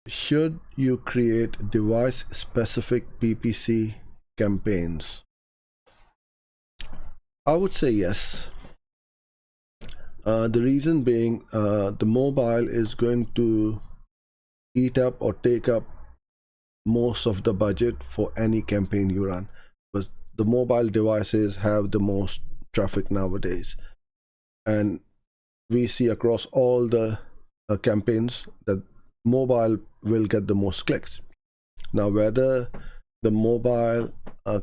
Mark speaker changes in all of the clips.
Speaker 1: Should you create device-specific PPC campaigns? I would say yes. The reason being, the mobile is going to eat up or take up most of the budget for any campaign you run, because the mobile devices have the most traffic nowadays, and we see across all the campaigns that mobile will get the most clicks. Now, whether the mobile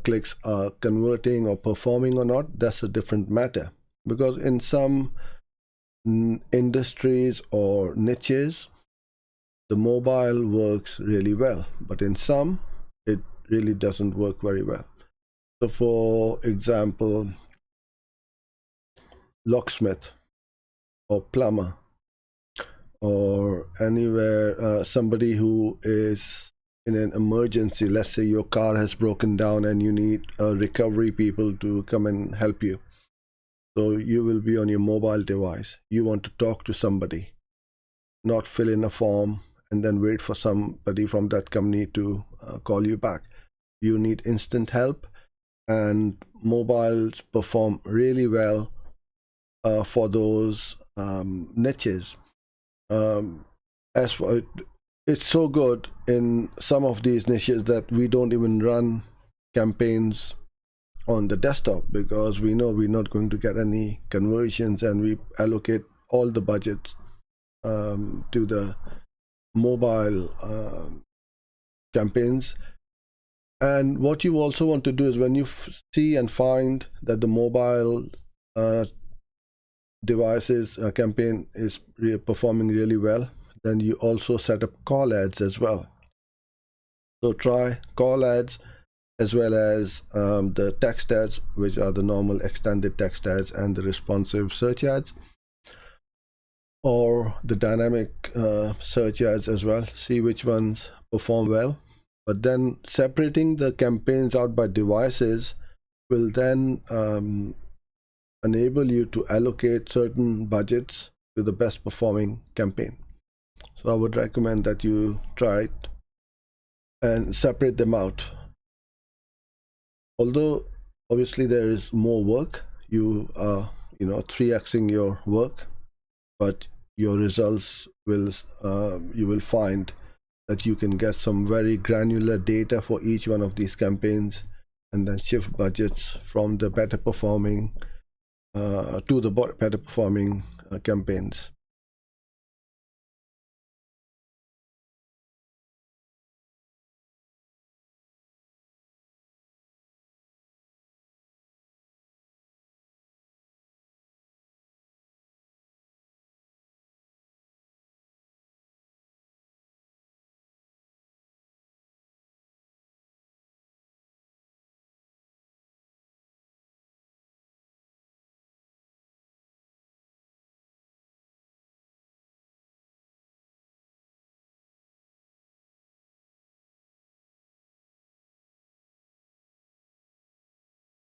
Speaker 1: clicks are converting or performing or not, that's a different matter, because in some industries or niches, the mobile works really well, but in some it really doesn't work very well. So for example, locksmith or plumber, or anywhere, somebody who is in an emergency, let's say your car has broken down and you need recovery people to come and help you. So you will be on your mobile device. You want to talk to somebody, not fill in a form and then wait for somebody from that company to call you back. You need instant help, and mobiles perform really well for those niches. As for it, it's so good in some of these niches that we don't even run campaigns on the desktop, because we know we're not going to get any conversions, and we allocate all the budget to the mobile campaigns. And what you also want to do is, when you see and find that the mobile devices campaign is performing really well, then you also set up call ads as well. So try call ads as well as the text ads, which are the normal extended text ads, and the responsive search ads, or the dynamic search ads as well. See which ones perform well. But then separating the campaigns out by devices will then enable you to allocate certain budgets to the best performing campaign. So I would recommend that you try it and separate them out. Although obviously there is more work, you are 3xing your work, but your results will you will find that you can get some very granular data for each one of these campaigns, and then shift budgets from the better performing to the better performing campaigns.